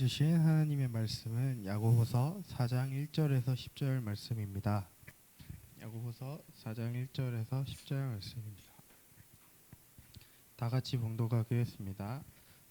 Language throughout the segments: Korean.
주신 하나님의 말씀은 야고보서 4장 1절에서 10절 말씀입니다. 야고보서 4장 1절에서 10절 말씀입니다. 다 같이 봉독하겠습니다.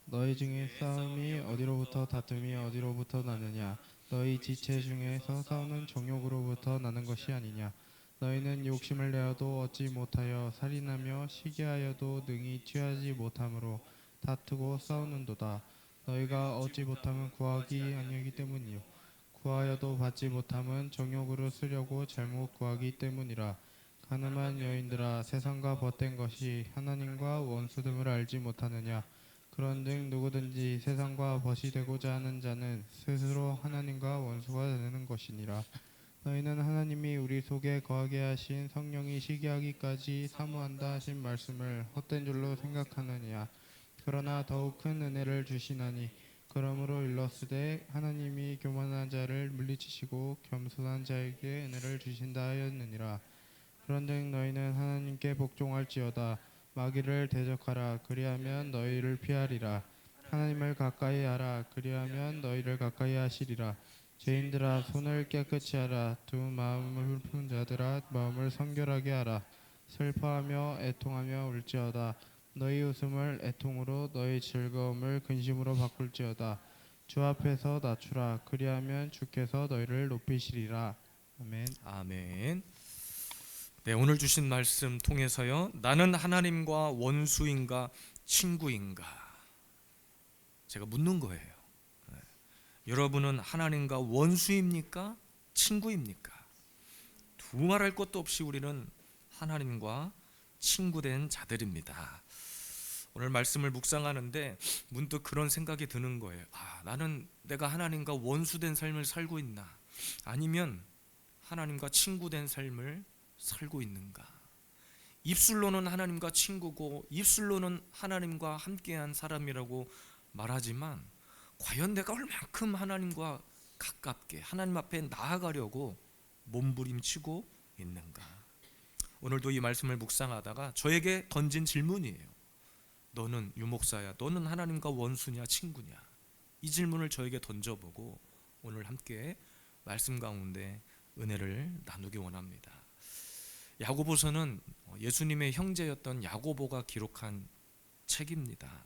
너희 중에 싸움이 어디로부터 다툼이 어디로부터 나느냐? 너희 지체 중에서 싸우는 정욕으로부터 나는 것이 아니냐? 너희는 욕심을 내어도 얻지 못하여 살인하며 시기하여도 능히 취하지 못함으로 다투고 싸우는도다. 너희가 얻지 못함은 구하기 아니하기 때문이요 구하여도 받지 못함은 정욕으로 쓰려고 잘못 구하기 때문이라. 가늠한 여인들아, 세상과 벗된 것이 하나님과 원수됨을 알지 못하느냐? 그런즉 누구든지 세상과 벗이 되고자 하는 자는 스스로 하나님과 원수가 되는 것이니라. 너희는 하나님이 우리 속에 거하게 하신 성령이 시기하기까지 사모한다 하신 말씀을 헛된 줄로 생각하느냐? 그러나 더욱 큰 은혜를 주시나니 그러므로 일렀으되 하나님이 교만한 자를 물리치시고 겸손한 자에게 은혜를 주신다 하였느니라. 그런즉 너희는 하나님께 복종할지어다. 마귀를 대적하라. 그리하면 너희를 피하리라. 하나님을 가까이 하라. 그리하면 너희를 가까이 하시리라. 죄인들아, 손을 깨끗이 하라. 두 마음을 푼 자들아, 마음을 성결하게 하라. 슬퍼하며 애통하며 울지어다. 너희 웃음을 애통으로 너희 즐거움을 근심으로 바꿀지어다. 주 앞에서 낮추라. 그리하면 주께서 너희를 높이시리라. 아멘. 아멘. 네, 오늘 주신 말씀 통해서요, 나는 하나님과 원수인가 친구인가 제가 묻는 거예요. 네. 여러분은 하나님과 원수입니까? 친구입니까? 두말할 것도 없이 우리는 하나님과 친구된 자들입니다. 오늘 말씀을 묵상하는데 문득 그런 생각이 드는 거예요. 나는 내가 하나님과 원수된 삶을 살고 있나? 아니면 하나님과 친구된 삶을 살고 있는가? 입술로는 하나님과 친구고 입술로는 하나님과 함께한 사람이라고 말하지만 과연 내가 얼만큼 하나님과 가깝게 하나님 앞에 나아가려고 몸부림치고 있는가? 오늘도 이 말씀을 묵상하다가 저에게 던진 질문이에요. 너는 유목사야, 너는 하나님과 원수냐 친구냐? 이 질문을 저에게 던져보고 오늘 함께 말씀 가운데 은혜를 나누기 원합니다. 야고보서는 예수님의 형제였던 야고보가 기록한 책입니다.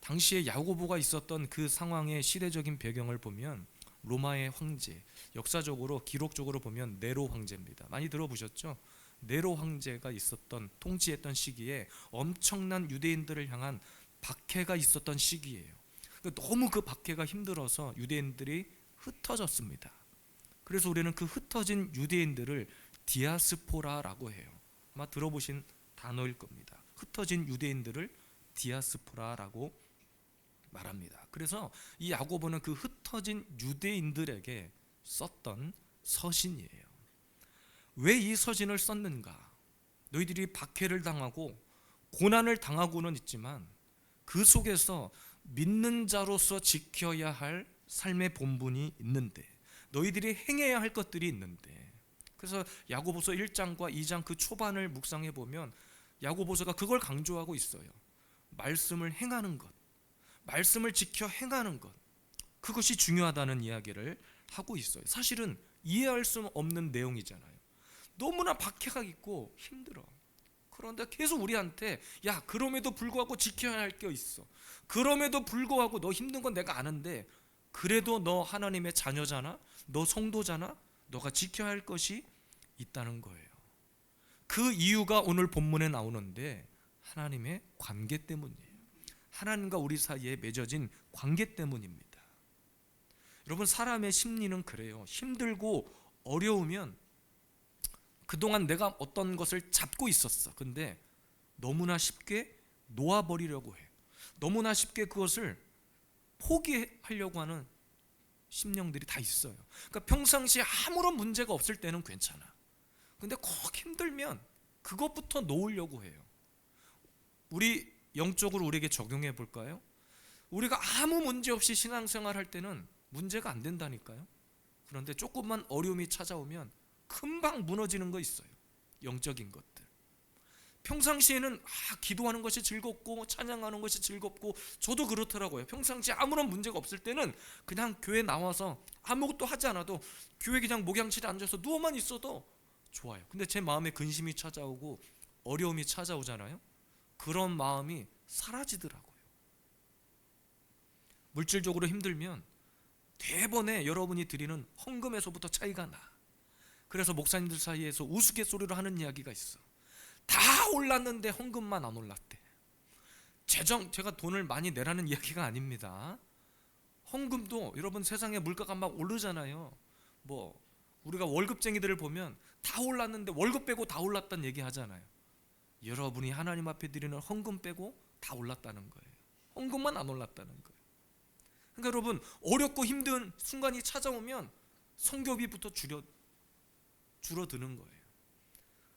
당시에 야고보가 있었던 그 상황의 시대적인 배경을 보면 로마의 황제, 역사적으로 기록적으로 보면 네로 황제입니다. 많이 들어보셨죠? 네로 황제가 있었던, 통치했던 시기에 엄청난 유대인들을 향한 박해가 있었던 시기예요. 너무 그 박해가 힘들어서 유대인들이 흩어졌습니다. 그래서 우리는 그 흩어진 유대인들을 디아스포라라고 해요. 아마 들어보신 단어일 겁니다. 흩어진 유대인들을 디아스포라라고 말합니다. 그래서 이 야고보는 그 흩어진 유대인들에게 썼던 서신이에요. 왜 이 서신을 썼는가? 너희들이 박해를 당하고 고난을 당하고는 있지만 그 속에서 믿는 자로서 지켜야 할 삶의 본분이 있는데, 너희들이 행해야 할 것들이 있는데, 그래서 야고보서 1장과 2장 그 초반을 묵상해 보면 야고보서가 그걸 강조하고 있어요. 말씀을 행하는 것, 말씀을 지켜 행하는 것, 그것이 중요하다는 이야기를 하고 있어요. 사실은 이해할 수 없는 내용이잖아요. 너무나 박해가 있고 힘들어. 그런데 계속 우리한테 그럼에도 불구하고 지켜야 할 게 있어. 그럼에도 불구하고 너 힘든 건 내가 아는데 그래도 너 하나님의 자녀잖아, 너 성도잖아, 너가 지켜야 할 것이 있다는 거예요. 그 이유가 오늘 본문에 나오는데 하나님의 관계 때문이에요. 하나님과 우리 사이에 맺어진 관계 때문입니다. 여러분, 사람의 심리는 그래요. 힘들고 어려우면 그동안 내가 어떤 것을 잡고 있었어. 근데 너무나 쉽게 놓아버리려고 해. 너무나 쉽게 그것을 포기하려고 하는 심령들이 다 있어요. 그러니까 평상시에 아무런 문제가 없을 때는 괜찮아. 근데 꼭 힘들면 그것부터 놓으려고 해요. 우리 영적으로 우리에게 적용해 볼까요? 우리가 아무 문제 없이 신앙생활 할 때는 문제가 안 된다니까요. 그런데 조금만 어려움이 찾아오면 금방 무너지는 거 있어요. 영적인 것들. 평상시에는 기도하는 것이 즐겁고 찬양하는 것이 즐겁고, 저도 그렇더라고요. 평상시에 아무런 문제가 없을 때는 그냥 교회 나와서 아무것도 하지 않아도 교회 그냥 목양실에 앉아서 누워만 있어도 좋아요. 근데 제 마음에 근심이 찾아오고 어려움이 찾아오잖아요. 그런 마음이 사라지더라고요. 물질적으로 힘들면 대번에 여러분이 드리는 헌금에서부터 차이가 나. 그래서 목사님들 사이에서 우스갯소리로 하는 이야기가 있어. 다 올랐는데 헌금만 안 올랐대. 제가 돈을 많이 내라는 이야기가 아닙니다. 헌금도 여러분 세상에 물가가 막 오르잖아요. 뭐 우리가 월급쟁이들을 보면 다 올랐는데 월급 빼고 다 올랐다는 얘기 하잖아요. 여러분이 하나님 앞에 드리는 헌금 빼고 다 올랐다는 거예요. 헌금만 안 올랐다는 거예요. 그러니까 여러분, 어렵고 힘든 순간이 찾아오면 성교비부터 줄어드는 거예요.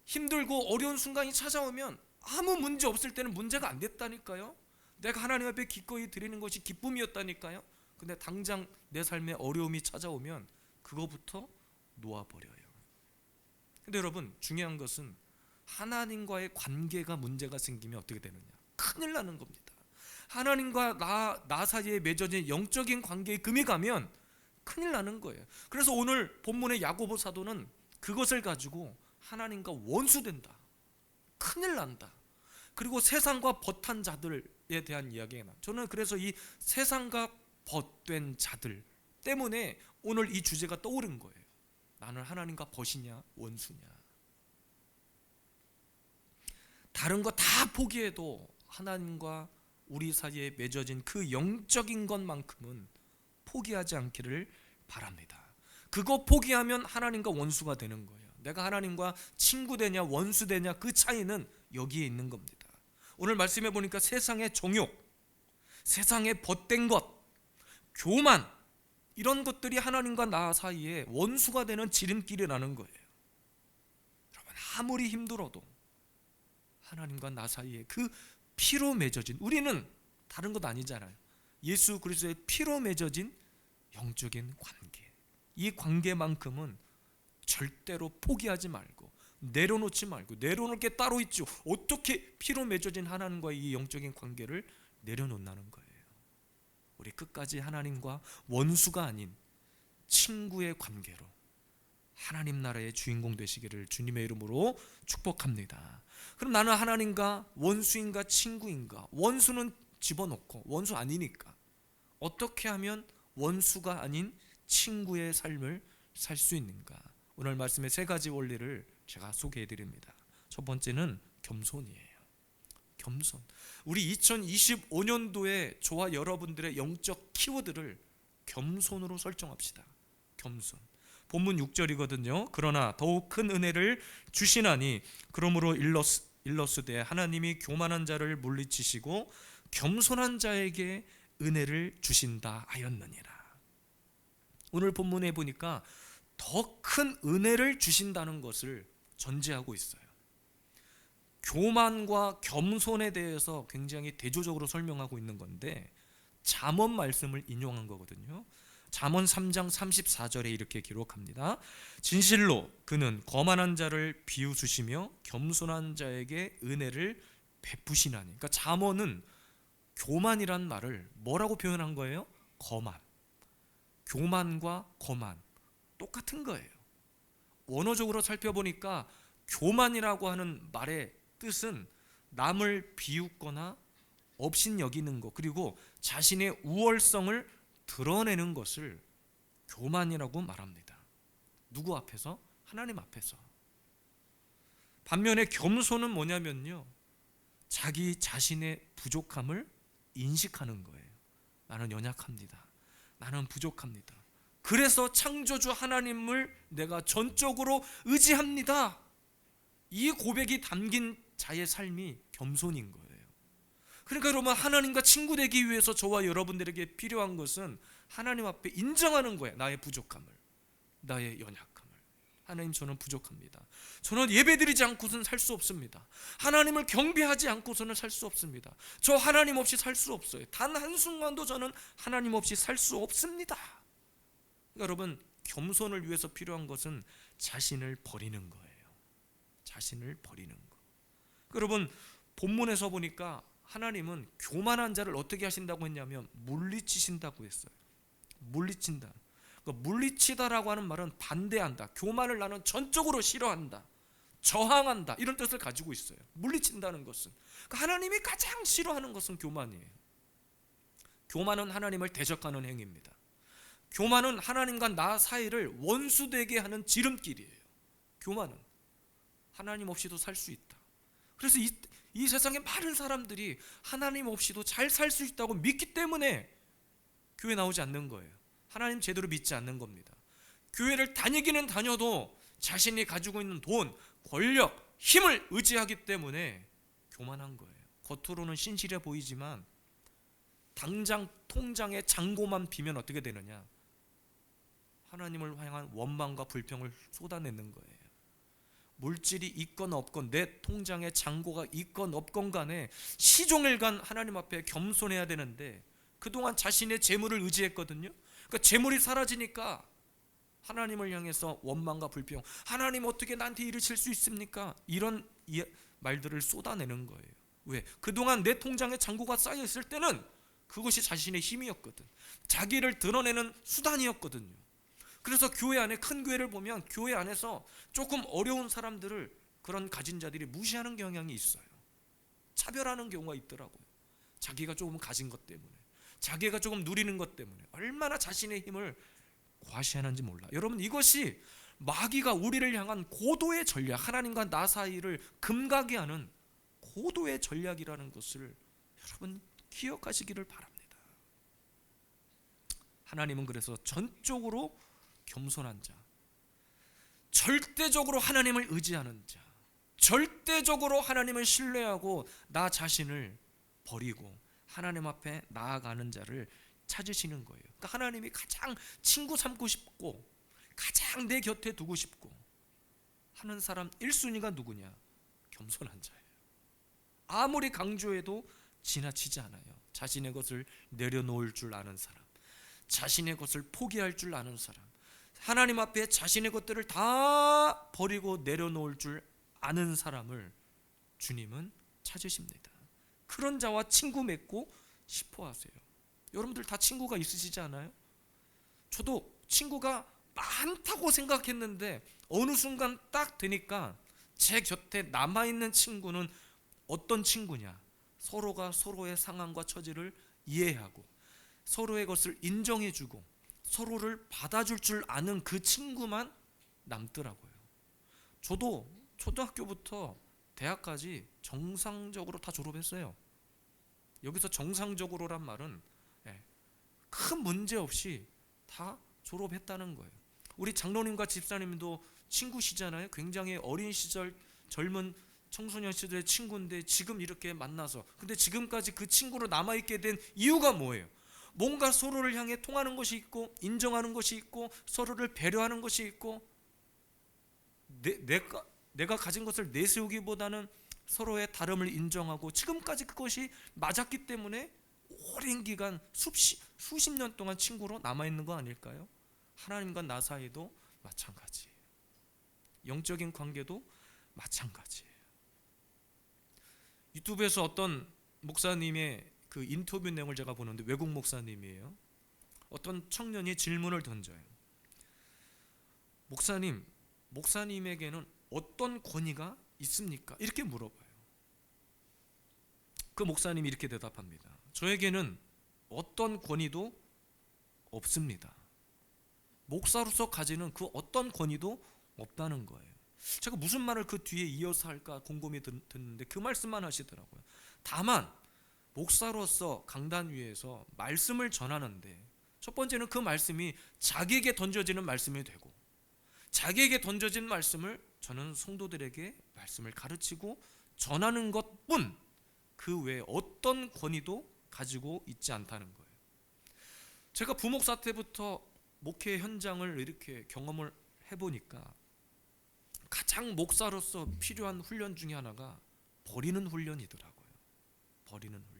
힘들고 어려운 순간이 찾아오면 아무 문제 없을 때는 문제가 안 됐다니까요. 내가 하나님 앞에 기꺼이 드리는 것이 기쁨이었다니까요. 근데 당장 내 삶에 어려움이 찾아오면 그거부터 놓아버려요. 근데 여러분, 중요한 것은 하나님과의 관계가 문제가 생기면 어떻게 되느냐? 큰일 나는 겁니다. 하나님과 나 사이에 맺어진 영적인 관계에 금이 가면 큰일 나는 거예요. 그래서 오늘 본문의 야고보 사도는 그것을 가지고 하나님과 원수된다, 큰일 난다, 그리고 세상과 벗한 자들에 대한 이야기가 나요. 저는 그래서 이 세상과 벗된 자들 때문에 오늘 이 주제가 떠오른 거예요. 나는 하나님과 벗이냐 원수냐. 다른 거 다 포기해도 하나님과 우리 사이에 맺어진 그 영적인 것만큼은 포기하지 않기를 바랍니다. 그거 포기하면 하나님과 원수가 되는 거예요. 내가 하나님과 친구 되냐 원수 되냐, 그 차이는 여기에 있는 겁니다. 오늘 말씀해 보니까 세상의 정욕, 세상의 벗된 것, 교만, 이런 것들이 하나님과 나 사이에 원수가 되는 지름길이라는 거예요. 여러분, 아무리 힘들어도 하나님과 나 사이에 그 피로 맺어진, 우리는 다른 것 아니잖아요. 예수 그리스도의 피로 맺어진 영적인 관계, 이 관계만큼은 절대로 포기하지 말고 내려놓지 말고, 내려놓을 게 따로 있죠. 어떻게 피로 맺어진 하나님과의 이 영적인 관계를 내려놓는다는 거예요. 우리 끝까지 하나님과 원수가 아닌 친구의 관계로 하나님 나라의 주인공 되시기를 주님의 이름으로 축복합니다. 그럼 나는 하나님과 원수인가 친구인가? 원수는 집어넣고 원수 아니니까 어떻게 하면 원수가 아닌 친구의 삶을 살 수 있는가? 오늘 말씀의 세 가지 원리를 제가 소개해 드립니다. 첫 번째는 겸손이에요. 겸손. 우리 2025년도에 저와 여러분들의 영적 키워드를 겸손으로 설정합시다. 겸손. 본문 6절이거든요. 그러나 더욱 큰 은혜를 주시나니 그러므로 일러스되 하나님이 교만한 자를 물리치시고 겸손한 자에게 은혜를 주신다 하였느니라. 오늘 본문에 보니까 더 큰 은혜를 주신다는 것을 전제하고 있어요. 교만과 겸손에 대해서 굉장히 대조적으로 설명하고 있는 건데, 잠언 말씀을 인용한 거거든요. 잠언 3장 34절에 이렇게 기록합니다. 진실로 그는 거만한 자를 비웃으시며 겸손한 자에게 은혜를 베푸시나니. 그러니까 잠언은 교만이란 말을 뭐라고 표현한 거예요? 거만. 교만과 거만 똑같은 거예요. 원어적으로 살펴보니까 교만이라고 하는 말의 뜻은 남을 비웃거나 업신여기는 것, 그리고 자신의 우월성을 드러내는 것을 교만이라고 말합니다. 누구 앞에서? 하나님 앞에서. 반면에 겸손은 뭐냐면요, 자기 자신의 부족함을 인식하는 거예요. 나는 연약합니다. 나는 부족합니다. 그래서 창조주 하나님을 내가 전적으로 의지합니다. 이 고백이 담긴 자의 삶이 겸손인 거예요. 그러니까 여러분, 하나님과 친구 되기 위해서 저와 여러분들에게 필요한 것은 하나님 앞에 인정하는 거예요. 나의 부족함을, 나의 연약함을. 하나님, 저는 부족합니다. 저는 예배드리지 않고서는 살 수 없습니다. 하나님을 경배하지 않고서는 살 수 없습니다. 저 하나님 없이 살 수 없어요. 단 한순간도 저는 하나님 없이 살 수 없습니다. 그러니까 여러분, 겸손을 위해서 필요한 것은 자신을 버리는 거예요. 자신을 버리는 거. 여러분 본문에서 보니까 하나님은 교만한 자를 어떻게 하신다고 했냐면 물리치신다고 했어요. 물리친다. 그러니까 물리치다라고 하는 말은 반대한다. 교만을 나는 전적으로 싫어한다. 저항한다. 이런 뜻을 가지고 있어요. 물리친다는 것은. 그러니까 하나님이 가장 싫어하는 것은 교만이에요. 교만은 하나님을 대적하는 행위입니다. 교만은 하나님과 나 사이를 원수되게 하는 지름길이에요. 교만은 하나님 없이도 살 수 있다. 그래서 이 세상에 많은 사람들이 하나님 없이도 잘 살 수 있다고 믿기 때문에 교회 나오지 않는 거예요. 하나님 제대로 믿지 않는 겁니다. 교회를 다니기는 다녀도 자신이 가지고 있는 돈, 권력, 힘을 의지하기 때문에 교만한 거예요. 겉으로는 신실해 보이지만 당장 통장에 잔고만 비면 어떻게 되느냐? 하나님을 향한 원망과 불평을 쏟아내는 거예요. 물질이 있건 없건 내 통장에 잔고가 있건 없건 간에 시종일관 하나님 앞에 겸손해야 되는데 그동안 자신의 재물을 의지했거든요. 그러니까 재물이 사라지니까 하나님을 향해서 원망과 불평, 하나님 어떻게 나한테 이러실 수 있습니까? 이런 말들을 쏟아내는 거예요. 왜? 그동안 내 통장에 잔고가 쌓여 있을 때는 그것이 자신의 힘이었거든. 자기를 드러내는 수단이었거든요. 그래서 교회 안에, 큰 교회를 보면 교회 안에서 조금 어려운 사람들을, 그런 가진 자들이 무시하는 경향이 있어요. 차별하는 경우가 있더라고요. 자기가 조금 가진 것 때문에, 자기가 조금 누리는 것 때문에 얼마나 자신의 힘을 과시하는지 몰라. 여러분, 이것이 마귀가 우리를 향한 고도의 전략, 하나님과 나 사이를 금가게 하는 고도의 전략이라는 것을 여러분 기억하시기를 바랍니다. 하나님은 그래서 전적으로 겸손한 자, 절대적으로 하나님을 의지하는 자, 절대적으로 하나님을 신뢰하고 나 자신을 버리고 하나님 앞에 나아가는 자를 찾으시는 거예요. 그러니까 하나님이 가장 친구 삼고 싶고 가장 내 곁에 두고 싶고 하는 사람 1순위가 누구냐? 겸손한 자예요. 아무리 강조해도 지나치지 않아요. 자신의 것을 내려놓을 줄 아는 사람, 자신의 것을 포기할 줄 아는 사람, 하나님 앞에 자신의 것들을 다 버리고 내려놓을 줄 아는 사람을 주님은 찾으십니다. 그런 자와 친구 맺고 싶어 하세요. 여러분들 다 친구가 있으시지 않아요? 저도 친구가 많다고 생각했는데 어느 순간 딱 되니까 제 곁에 남아있는 친구는 어떤 친구냐? 서로가 서로의 상황과 처지를 이해하고 서로의 것을 인정해주고 서로를 받아줄 줄 아는 그 친구만 남더라고요. 저도 초등학교부터 대학까지 정상적으로 다 졸업했어요. 여기서 정상적으로란 말은 큰 문제 없이 다 졸업했다는 거예요. 우리 장로님과 집사님도 친구시잖아요. 굉장히 어린 시절, 젊은 청소년 시절의 친구인데 지금 이렇게 만나서, 근데 지금까지 그 친구로 남아있게 된 이유가 뭐예요? 뭔가 서로를 향해 통하는 것이 있고 인정하는 것이 있고 서로를 배려하는 것이 있고 내가 가진 것을 내세우기보다는 서로의 다름을 인정하고 지금까지 그것이 맞았기 때문에 오랜 기간 수십 년 동안 친구로 남아있는 거 아닐까요? 하나님과 나 사이도 마찬가지예요. 영적인 관계도 마찬가지예요. 유튜브에서 어떤 목사님의 그 인터뷰 내용을 제가 보는데, 외국 목사님이에요. 어떤 청년이 질문을 던져요. 목사님에게는 어떤 권위가 있습니까? 이렇게 물어봐요. 그 목사님이 이렇게 대답합니다. 저에게는 어떤 권위도 없습니다. 목사로서 가지는 그 어떤 권위도 없다는 거예요. 제가 무슨 말을 그 뒤에 이어서 할까 곰곰이 듣는데 그 말씀만 하시더라고요. 다만 목사로서 강단 위에서 말씀을 전하는데 첫 번째는 그 말씀이 자기에게 던져지는 말씀이 되고, 자기에게 던져진 말씀을 저는 성도들에게 말씀을 가르치고 전하는 것뿐 그 외에 어떤 권위도 가지고 있지 않다는 거예요. 제가 부목사 때부터 목회 현장을 이렇게 경험을 해보니까 가장 목사로서 필요한 훈련 중에 하나가 버리는 훈련이더라고요. 버리는 훈련.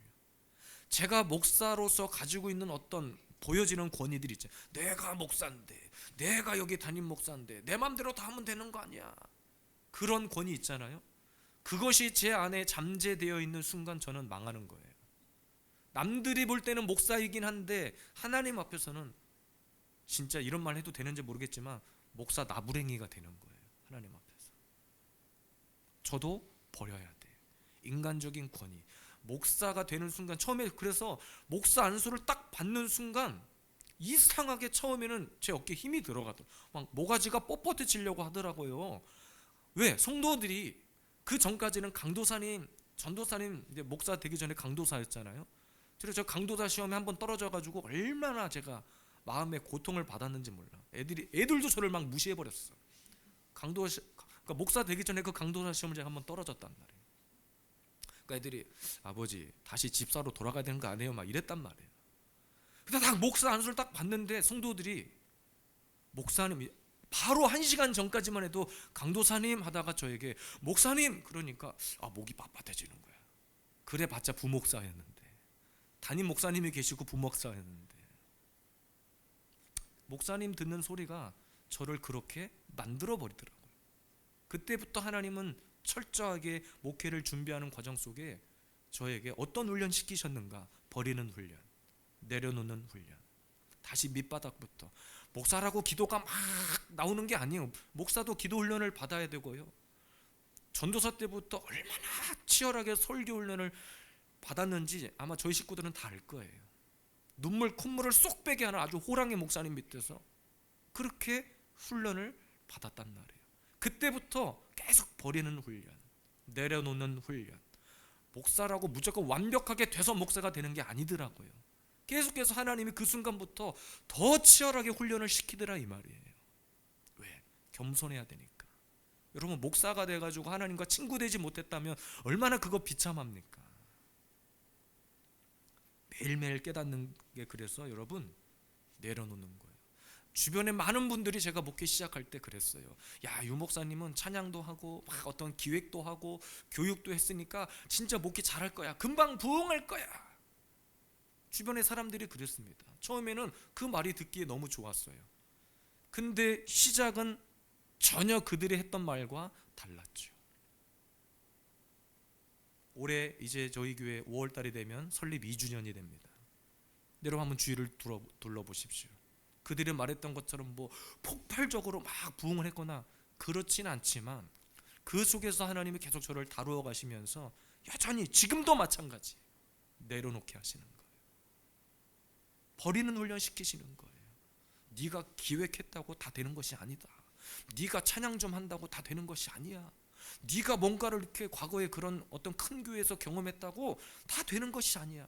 제가 목사로서 가지고 있는 어떤 보여지는 권위들이 있죠. 내가 목사인데, 내가 여기 담임 목사인데 내 맘대로 다 하면 되는 거 아니야. 그런 권위 있잖아요. 그것이 제 안에 잠재되어 있는 순간 저는 망하는 거예요. 남들이 볼 때는 목사이긴 한데 하나님 앞에서는 진짜 이런 말 해도 되는지 모르겠지만 목사 나부랭이가 되는 거예요. 하나님 앞에서. 저도 버려야 돼요. 인간적인 권위. 목사가 되는 순간, 처음에 그래서 목사 안수를 딱 받는 순간 이상하게 처음에는 제 어깨에 힘이 들어가더라고요. 막 모가지가 뻣뻣해지려고 하더라고요. 왜? 성도들이 그 전까지는 강도사님, 전도사님, 이제 목사 되기 전에 강도사였잖아요. 그래서 저 강도사 시험에 한번 떨어져가지고 얼마나 제가 마음의 고통을 받았는지 몰라. 애들도 저를 막 무시해버렸어. 그러니까 목사 되기 전에 그 강도사 시험을 제가 한번 떨어졌단 말이에요. 그러니까 애들이 아버지 다시 집사로 돌아가야 되는 거 아니에요? 막 이랬단 말이에요. 근데 딱 목사 안수를 딱 받는데 성도들이 목사님이 바로 1시간 전까지만 해도 강도사님 하다가 저에게 목사님 그러니까 목이 빳빳해지는 거야. 그래봤자 부목사였는데, 담임 목사님이 계시고 부목사였는데 목사님 듣는 소리가 저를 그렇게 만들어 버리더라고요. 그때부터 하나님은 철저하게 목회를 준비하는 과정 속에 저에게 어떤 훈련 시키셨는가? 버리는 훈련, 내려놓는 훈련, 다시 밑바닥부터. 목사라고 기도가 막 나오는 게 아니에요. 목사도 기도 훈련을 받아야 되고요. 전도사 때부터 얼마나 치열하게 설교 훈련을 받았는지 아마 저희 식구들은 다 알 거예요. 눈물 콧물을 쏙 빼게 하는 아주 호랑이 목사님 밑에서 그렇게 훈련을 받았단 말이에요. 그때부터 계속 버리는 훈련, 내려놓는 훈련. 목사라고 무조건 완벽하게 돼서 목사가 되는 게 아니더라고요. 계속해서 하나님이 그 순간부터 더 치열하게 훈련을 시키더라 이 말이에요. 왜? 겸손해야 되니까. 여러분 목사가 돼가지고 하나님과 친구 되지 못했다면 얼마나 그거 비참합니까? 매일매일 깨닫는 게 그래서 여러분 내려놓는 거예요. 주변에 많은 분들이 제가 목회 시작할 때 그랬어요. 야, 유 목사님은 찬양도 하고 막 어떤 기획도 하고 교육도 했으니까 진짜 목회 잘할 거야. 금방 부흥할 거야. 주변의 사람들이 그랬습니다. 처음에는 그 말이 듣기에 너무 좋았어요. 근데 시작은 전혀 그들이 했던 말과 달랐죠. 올해 이제 저희 교회 5월달이 되면 설립 2주년이 됩니다. 여러분 한번 주위를 둘러보십시오. 그들이 말했던 것처럼 뭐 폭발적으로 막 부흥을 했거나 그렇진 않지만 그 속에서 하나님이 계속 저를 다루어 가시면서 여전히 지금도 마찬가지 내려놓게 하시는 거예요. 버리는 훈련 시키시는 거예요. 네가 기획했다고 다 되는 것이 아니다. 네가 찬양 좀 한다고 다 되는 것이 아니야. 네가 뭔가를 이렇게 과거에 그런 어떤 큰 교회에서 경험했다고 다 되는 것이 아니야.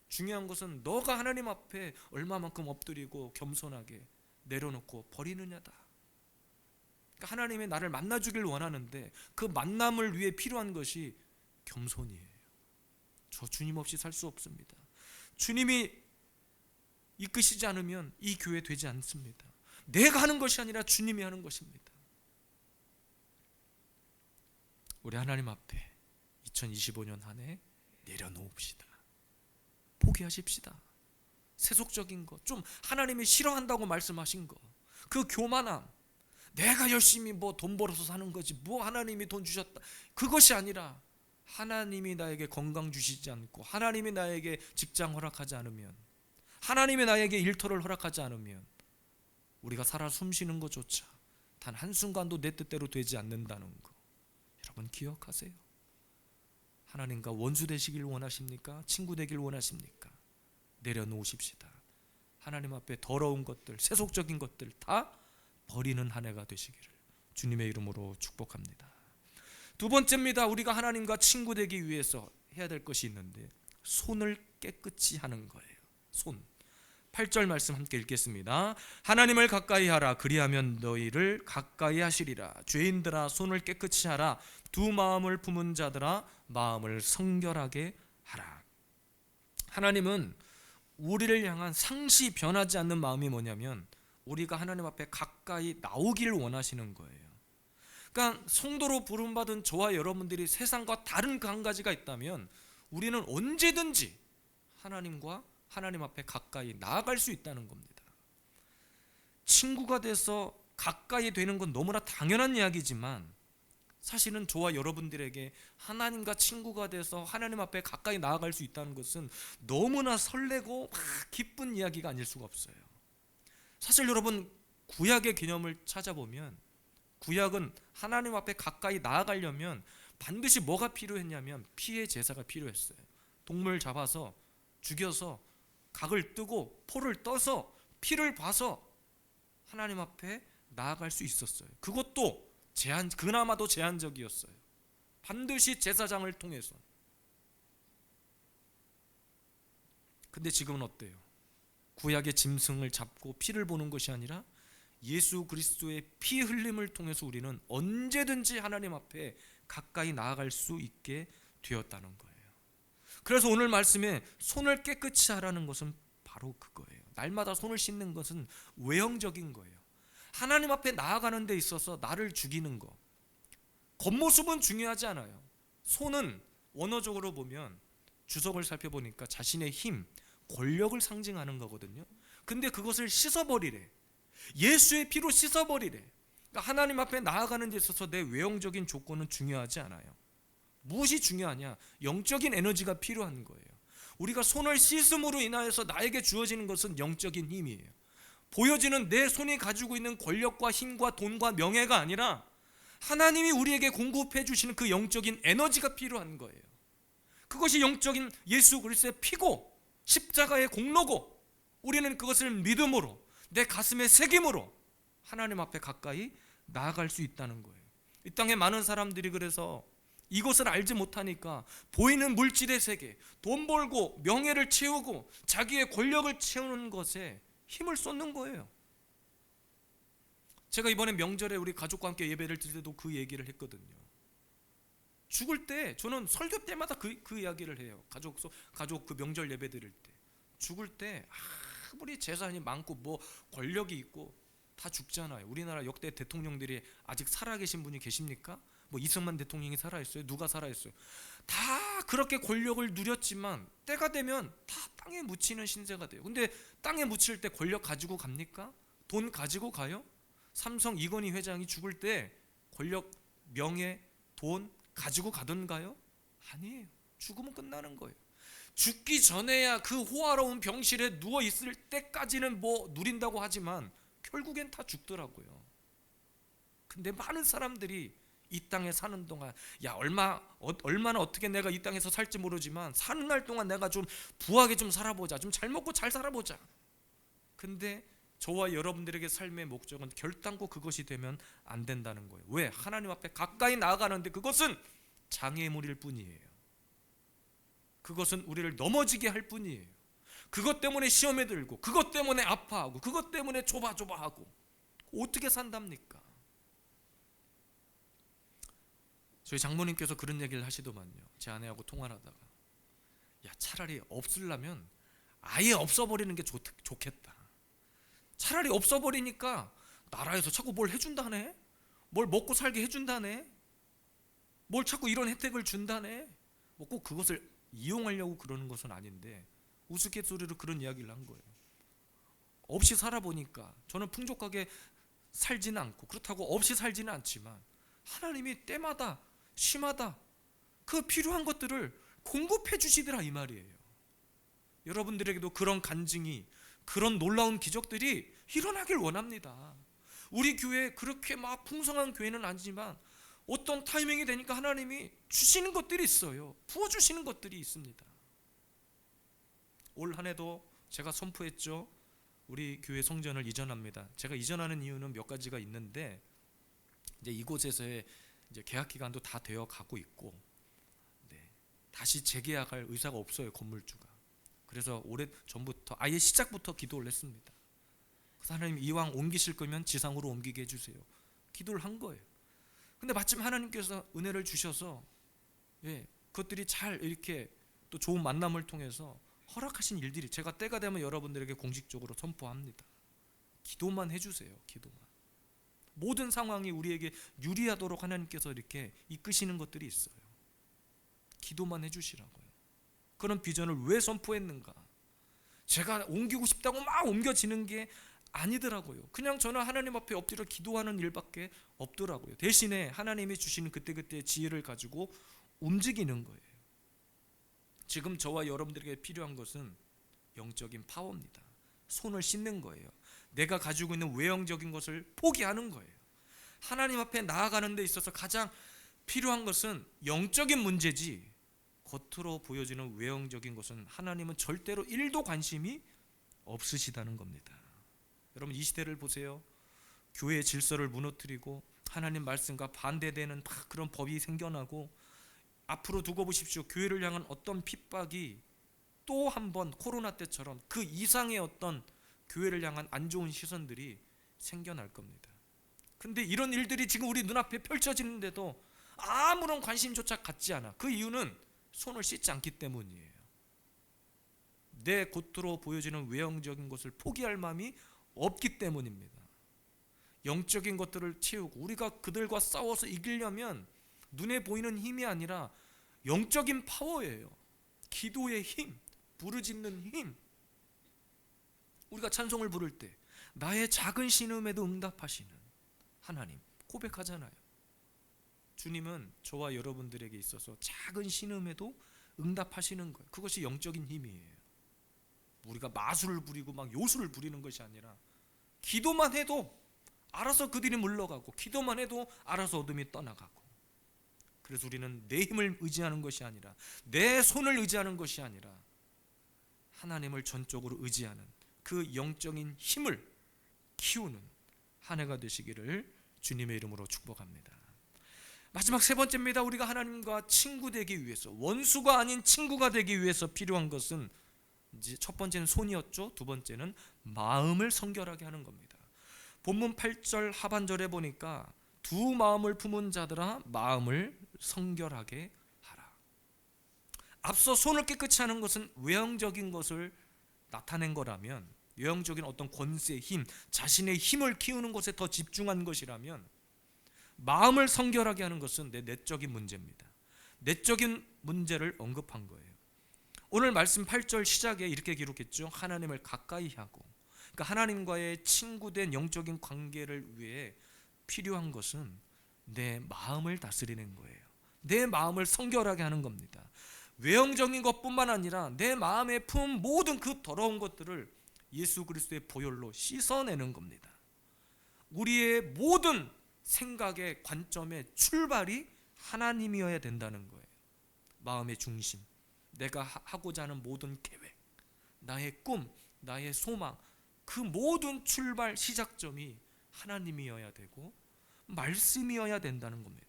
중요한 것은 너가 하나님 앞에 얼마만큼 엎드리고 겸손하게 내려놓고 버리느냐다. 그러니까 하나님이 나를 만나주길 원하는데 그 만남을 위해 필요한 것이 겸손이에요. 저 주님 없이 살 수 없습니다. 주님이 이끄시지 않으면 이 교회 되지 않습니다. 내가 하는 것이 아니라 주님이 하는 것입니다. 우리 하나님 앞에 2025년 한 해 내려놓읍시다. 포기하십시다. 세속적인 것, 좀 하나님이 싫어한다고 말씀하신 것, 그 교만함, 내가 열심히 뭐 돈 벌어서 사는 거지 뭐 하나님이 돈 주셨다, 그것이 아니라 하나님이 나에게 건강 주시지 않고 하나님이 나에게 직장 허락하지 않으면, 하나님이 나에게 일터를 허락하지 않으면 우리가 살아 숨쉬는 것조차 단 한순간도 내 뜻대로 되지 않는다는 거 여러분 기억하세요. 하나님과 원수 되시길 원하십니까? 친구 되길 원하십니까? 내려놓으십시다. 하나님 앞에 더러운 것들, 세속적인 것들 다 버리는 한 해가 되시기를 주님의 이름으로 축복합니다. 두 번째입니다. 우리가 하나님과 친구 되기 위해서 해야 될 것이 있는데 손을 깨끗이 하는 거예요. 손. 8절 말씀 함께 읽겠습니다. 하나님을 가까이 하라. 그리하면 너희를 가까이 하시리라. 죄인들아 손을 깨끗이 하라. 두 마음을 품은 자들아 마음을 성결하게 하라. 하나님은 우리를 향한 상시 변하지 않는 마음이 뭐냐면 우리가 하나님 앞에 가까이 나오기를 원하시는 거예요. 그러니까 성도로 부름받은 저와 여러분들이 세상과 다른 그 한 가지가 있다면 우리는 언제든지 하나님과 하나님 앞에 가까이 나아갈 수 있다는 겁니다. 친구가 돼서 가까이 되는 건 너무나 당연한 이야기지만 사실은 저와 여러분들에게 하나님과 친구가 돼서 하나님 앞에 가까이 나아갈 수 있다는 것은 너무나 설레고 막 기쁜 이야기가 아닐 수가 없어요. 사실 여러분, 구약의 개념을 찾아보면 구약은 하나님 앞에 가까이 나아가려면 반드시 뭐가 필요했냐면 피의 제사가 필요했어요. 동물 잡아서 죽여서 각을 뜨고 포를 떠서 피를 봐서 하나님 앞에 나아갈 수 있었어요. 그것도 그나마도 제한적이었어요. 반드시 제사장을 통해서. 근데 지금은 어때요? 구약의 짐승을 잡고 피를 보는 것이 아니라 예수 그리스도의 피 흘림을 통해서 우리는 언제든지 하나님 앞에 가까이 나아갈 수 있게 되었다는 거예요. 그래서 오늘 말씀에 손을 깨끗이 하라는 것은 바로 그거예요. 날마다 손을 씻는 것은 외형적인 거예요. 하나님 앞에 나아가는 데 있어서 나를 죽이는 거, 겉모습은 중요하지 않아요. 손은 원어적으로 보면 주석을 살펴보니까 자신의 힘, 권력을 상징하는 거거든요. 근데 그것을 씻어버리래. 예수의 피로 씻어버리래. 그러니까 하나님 앞에 나아가는 데 있어서 내 외형적인 조건은 중요하지 않아요. 무엇이 중요하냐? 영적인 에너지가 필요한 거예요. 우리가 손을 씻음으로 인하여서 나에게 주어지는 것은 영적인 힘이에요. 보여지는 내 손이 가지고 있는 권력과 힘과 돈과 명예가 아니라 하나님이 우리에게 공급해 주시는 그 영적인 에너지가 필요한 거예요. 그것이 영적인 예수 그리스도의 피고 십자가의 공로고, 우리는 그것을 믿음으로 내 가슴에 새김으로 하나님 앞에 가까이 나아갈 수 있다는 거예요. 이 땅에 많은 사람들이 그래서 이것을 알지 못하니까 보이는 물질의 세계, 돈 벌고 명예를 채우고 자기의 권력을 채우는 것에 힘을 쏟는 거예요. 제가 이번에 명절에 우리 가족과 함께 예배를 드릴 때도 그 얘기를 했거든요. 죽을 때 저는 설교 때마다 그 이야기를 해요. 가족 그 명절 예배 드릴 때 죽을 때 아무리 재산이 많고 뭐 권력이 있고 다 죽잖아요. 우리나라 역대 대통령들이 아직 살아계신 분이 계십니까? 뭐 이승만 대통령이 살아있어요? 누가 살아있어요? 다 그렇게 권력을 누렸지만 때가 되면 다 땅에 묻히는 신세가 돼요. 근데 땅에 묻힐 때 권력 가지고 갑니까? 돈 가지고 가요? 삼성 이건희 회장이 죽을 때 권력, 명예, 돈 가지고 가던가요? 아니에요. 죽으면 끝나는 거예요. 죽기 전에야 그 호화로운 병실에 누워 있을 때까지는 뭐 누린다고 하지만 결국엔 다 죽더라고요. 근데 많은 사람들이 이 땅에 사는 동안 얼마나 어떻게 내가 이 땅에서 살지 모르지만 사는 날 동안 내가 좀 부하게 좀 살아보자, 좀 잘 먹고 잘 살아보자. 근데 저와 여러분들에게 삶의 목적은 결단코 그것이 되면 안 된다는 거예요. 왜? 하나님 앞에 가까이 나아가는데 그것은 장애물일 뿐이에요. 그것은 우리를 넘어지게 할 뿐이에요. 그것 때문에 시험에 들고, 그것 때문에 아파하고, 그것 때문에 조바조바하고 어떻게 산답니까? 저희 장모님께서 그런 얘기를 하시더만요. 제 아내하고 통화를 하다가, 야, 차라리 없으려면 아예 없어버리는 게 좋겠다. 차라리 없어버리니까 나라에서 자꾸 뭘 해준다네, 뭘 먹고 살게 해준다네, 뭘 자꾸 이런 혜택을 준다네. 뭐 꼭 그것을 이용하려고 그러는 것은 아닌데 우스갯소리로 그런 이야기를 한 거예요. 없이 살아보니까 저는 풍족하게 살지는 않고, 그렇다고 없이 살지는 않지만 하나님이 때마다 시마다 그 필요한 것들을 공급해 주시더라, 이 말이에요. 여러분들에게도 그런 간증이, 그런 놀라운 기적들이 일어나길 원합니다. 우리 교회 그렇게 막 풍성한 교회는 아니지만 어떤 타이밍이 되니까 하나님이 주시는 것들이 있어요. 부어주시는 것들이 있습니다. 올 한 해도 제가 선포했죠. 우리 교회 성전을 이전합니다. 제가 이전하는 이유는 몇 가지가 있는데, 이제 이곳에서의 이제 계약 기간도 다 되어 가고 있고, 다시 재계약할 의사가 없어요, 건물주가. 그래서 오래 전부터 아예 시작부터 기도를 했습니다. 그래서 하나님, 이왕 옮기실 거면 지상으로 옮기게 해주세요. 기도를 한 거예요. 근데 마침 하나님께서 은혜를 주셔서 그것들이 잘 이렇게 또 좋은 만남을 통해서 허락하신 일들이, 제가 때가 되면 여러분들에게 공식적으로 선포합니다. 기도만 해주세요. 기도만. 모든 상황이 우리에게 유리하도록 하나님께서 이렇게 이끄시는 것들이 있어요. 기도만 해주시라고요. 그런 비전을 왜 선포했는가? 제가 옮기고 싶다고 막 옮겨지는 게 아니더라고요. 그냥 저는 하나님 앞에 엎드려 기도하는 일밖에 없더라고요. 대신에 하나님이 주시는 그때그때의 지혜를 가지고 움직이는 거예요. 지금 저와 여러분들에게 필요한 것은 영적인 파워입니다. 손을 씻는 거예요. 내가 가지고 있는 외형적인 것을 포기하는 거예요. 하나님 앞에 나아가는 데 있어서 가장 필요한 것은 영적인 문제지, 겉으로 보여지는 외형적인 것은 하나님은 절대로 1도 관심이 없으시다는 겁니다. 여러분, 이 시대를 보세요. 교회의 질서를 무너뜨리고 하나님 말씀과 반대되는 막 그런 법이 생겨나고, 앞으로 두고 보십시오. 교회를 향한 어떤 핍박이 또 한 번 코로나 때처럼 그 이상의 어떤 교회를 향한 안 좋은 시선들이 생겨날 겁니다. 근데 이런 일들이 지금 우리 눈앞에 펼쳐지는데도 아무런 관심조차 갖지 않아. 그 이유는 손을 씻지 않기 때문이에요. 내 겉으로 보여지는 외형적인 것을 포기할 마음이 없기 때문입니다. 영적인 것들을 채우고, 우리가 그들과 싸워서 이기려면 눈에 보이는 힘이 아니라 영적인 파워예요. 기도의 힘, 부르짖는 힘. 우리가 찬송을 부를 때 나의 작은 신음에도 응답하시는 하나님 고백하잖아요. 주님은 저와 여러분들에게 있어서 작은 신음에도 응답하시는 거예요. 그것이 영적인 힘이에요. 우리가 마술을 부리고 막 요술을 부리는 것이 아니라 기도만 해도 알아서 그들이 물러가고, 기도만 해도 알아서 어둠이 떠나가고. 그래서 우리는 내 힘을 의지하는 것이 아니라, 내 손을 의지하는 것이 아니라 하나님을 전적으로 의지하는 그 영적인 힘을 키우는 한 해가 되시기를 주님의 이름으로 축복합니다. 마지막 세 번째입니다. 우리가 하나님과 친구 되기 위해서, 원수가 아닌 친구가 되기 위해서 필요한 것은, 이제 첫 번째는 손이었죠. 두 번째는 마음을 성결하게 하는 겁니다. 본문 8절 하반절에 보니까 두 마음을 품은 자들아 마음을 성결하게 하라. 앞서 손을 깨끗이 하는 것은 외형적인 것을 나타낸 거라면, 외형적인 어떤 권세, 힘, 자신의 힘을 키우는 것에 더 집중한 것이라면, 마음을 성결하게 하는 것은 내 내적인 문제입니다. 내적인 문제를 언급한 거예요. 오늘 말씀 8절 시작에 이렇게 기록했죠. 하나님을 가까이 하고. 그러니까 하나님과의 친구된 영적인 관계를 위해 필요한 것은 내 마음을 다스리는 거예요. 내 마음을 성결하게 하는 겁니다. 외형적인 것뿐만 아니라 내 마음에 품은 모든 그 더러운 것들을 예수 그리스도의 보혈로 씻어내는 겁니다. 우리의 모든 생각의 관점의 출발이 하나님이어야 된다는 거예요. 마음의 중심, 내가 하고자 하는 모든 계획, 나의 꿈, 나의 소망, 그 모든 출발 시작점이 하나님이어야 되고 말씀이어야 된다는 겁니다.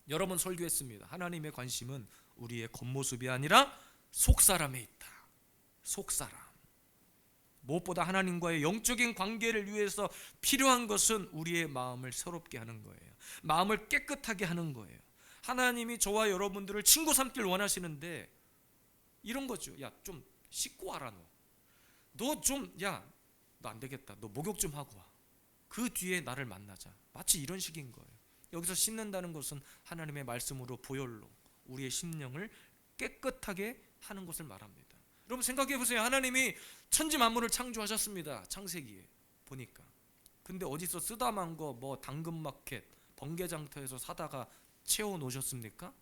여러 번 설교했습니다. 하나님의 관심은 우리의 겉모습이 아니라 속사람에 있다. 속사람. 무엇보다 하나님과의 영적인 관계를 위해서 필요한 것은 우리의 마음을 새롭게 하는 거예요. 마음을 깨끗하게 하는 거예요. 하나님이 저와 여러분들을 친구 삼길 원하시는데 이런 거죠. 야, 좀 씻고 와라 너. 너 좀, 야, 너 안 되겠다. 너 목욕 좀 하고 와. 그 뒤에 나를 만나자. 마치 이런 식인 거예요. 여기서 씻는다는 것은 하나님의 말씀으로, 보혈로 우리의 심령을 깨끗하게 하는 것을 말합니다. 여러분 생각해 보세요. 하나님이 천지 만물을 창조하셨습니다. 창세기에 보니까. 근데 어디서 쓰다만 거 뭐 당근마켓, 번개장터에서 사다가 채워 놓으셨습니까?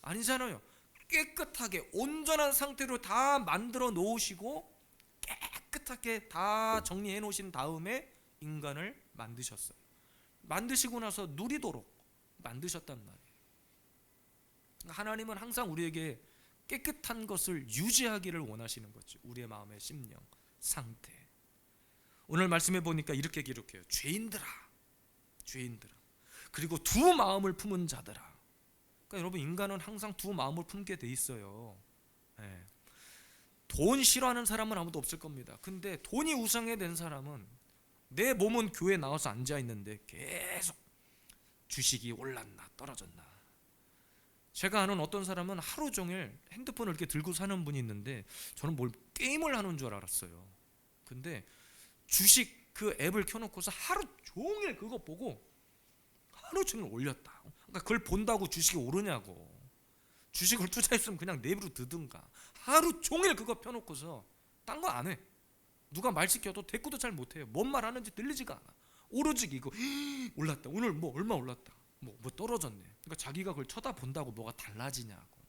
아니잖아요. 깨끗하게 온전한 상태로 다 만들어 놓으시고 깨끗하게 다 정리해 놓으신 다음에 인간을 만드셨어요. 만드시고 나서 누리도록 만드셨단 말이에요. 하나님은 항상 우리에게 깨끗한 것을 유지하기를 원하시는 거죠. 우리의 마음의 심령, 상태. 오늘 말씀해 보니까 이렇게 기록해요. 죄인들아, 죄인들아. 그리고 두 마음을 품은 자들아. 그러니까 여러분, 인간은 항상 두 마음을 품게 돼 있어요. 네. 돈 싫어하는 사람은 아무도 없을 겁니다. 근데 돈이 우상이 된 사람은, 내 몸은 교회에 나와서 앉아 있는데 계속 주식이 올랐나 떨어졌나. 제가 아는 어떤 사람은 하루 종일 핸드폰을 이렇게 들고 사는 분이 있는데, 저는 뭘 게임을 하는 줄 알았어요. 근데 주식 그 앱을 켜놓고서 하루 종일 그거 보고 하루 종일 올렸다. 그러니까 그걸 본다고 주식이 오르냐고. 주식을 투자했으면 그냥 내비로 두든가. 하루 종일 그거 펴놓고서 딴 거 안 해. 누가 말 시켜도 대꾸도 잘 못해요. 뭔 말 하는지 들리지가 않아. 오로지 이거 올랐다. 오늘 뭐 얼마 올랐다. 뭐 떨어졌네. 그러니까 자기가 그걸 쳐다본다고 뭐가 달라지냐고.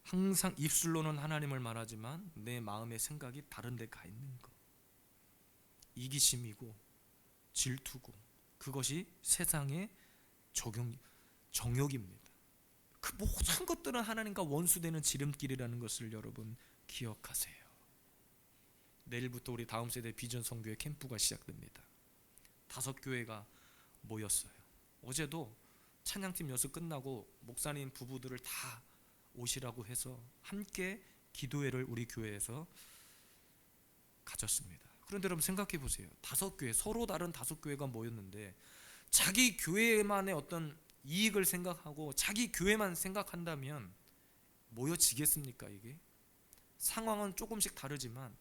항상 입술로는 하나님을 말하지만 내 마음의 생각이 다른 데 가 있는 거. 이기심이고 질투고 그것이 세상의 정욕입니다. 그 모든 것들은 하나님과 원수되는 지름길이라는 것을 여러분 기억하세요. 내일부터 우리 다음 세대 비전 선교회 캠프가 시작됩니다. 5교회가 모였어요. 어제도 찬양팀 연습 끝나고 목사님 부부들을 다 오시라고 해서 함께 기도회를 우리 교회에서 가졌습니다. 그런데 여러분 생각해 보세요. 5교회, 서로 다른 5교회가 모였는데 자기 교회만의 어떤 이익을 생각하고 자기 교회만 생각한다면 모여지겠습니까? 이게 상황은 조금씩 다르지만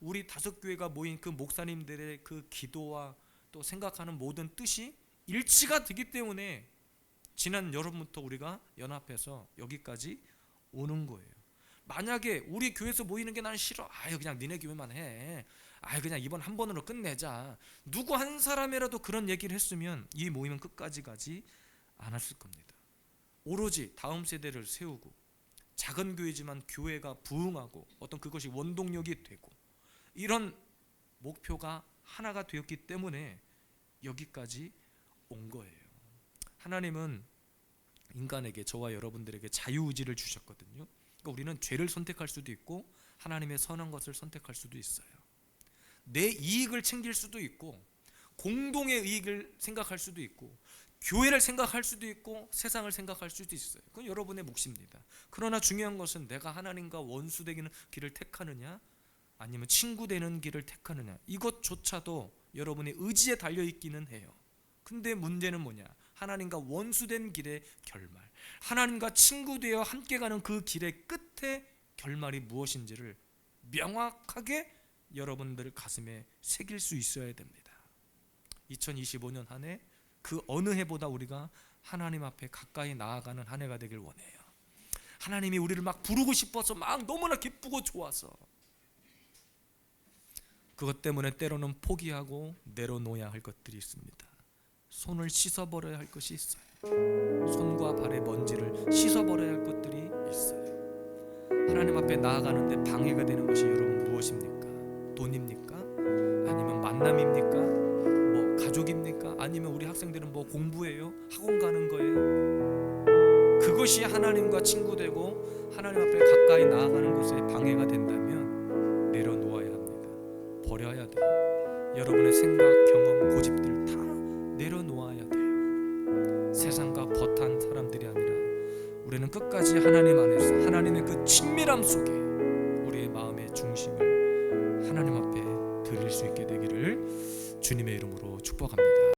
우리 5교회가 모인 그 목사님들의 그 기도와 또 생각하는 모든 뜻이 일치가 되기 때문에 지난 여름부터 우리가 연합해서 여기까지 오는 거예요. 만약에 우리 교회에서 모이는 게 난 싫어. 아유 그냥 니네 교회만 해. 아유 그냥 이번 한 번으로 끝내자. 누구 한 사람이라도 그런 얘기를 했으면 이 모임은 끝까지 가지 않았을 겁니다. 오로지 다음 세대를 세우고 작은 교회지만 교회가 부흥하고 어떤 그것이 원동력이 되고 이런 목표가 하나가 되었기 때문에 여기까지 온 거예요. 하나님은 인간에게 저와 여러분들에게 자유의지를 주셨거든요. 그러니까 우리는 죄를 선택할 수도 있고 하나님의 선한 것을 선택할 수도 있어요. 내 이익을 챙길 수도 있고 공동의 이익을 생각할 수도 있고 교회를 생각할 수도 있고 세상을 생각할 수도 있어요. 그건 여러분의 몫입니다. 그러나 중요한 것은 내가 하나님과 원수되는 길을 택하느냐 아니면 친구 되는 길을 택하느냐 이것조차도 여러분의 의지에 달려있기는 해요. 근데 문제는 뭐냐? 하나님과 원수된 길의 결말, 하나님과 친구 되어 함께 가는 그 길의 끝에 결말이 무엇인지를 명확하게 여러분들 가슴에 새길 수 있어야 됩니다. 2025년 한 해 그 어느 해보다 우리가 하나님 앞에 가까이 나아가는 한 해가 되길 원해요. 하나님이 우리를 막 부르고 싶어서 막 너무나 기쁘고 좋아서 그것 때문에 때로는 포기하고 내려놓아야 할 것들이 있습니다. 손을 씻어버려야 할 것이 있어요. 손과 발의 먼지를 씻어버려야 할 것들이 있어요. 하나님 앞에 나아가는데 방해가 되는 것이 여러분 무엇입니까? 돈입니까? 아니면 만남입니까? 뭐 가족입니까? 아니면 우리 학생들은 뭐 공부예요? 학원 가는 거예요? 그것이 하나님과 친구 되고 하나님 앞에 가까이 나아가는 것에 방해가 된다면 내려놓아야 합니다. 버려야 돼요. 여러분의 생각, 경험, 고집들 다 내려놓아야 돼요. 세상과 버탄 사람들이 아니라 우리는 끝까지 하나님 안에서 하나님의 그 친밀함 속에 우리의 마음의 중심을 하나님 앞에 드릴 수 있게 되기를 주님의 이름으로 축복합니다.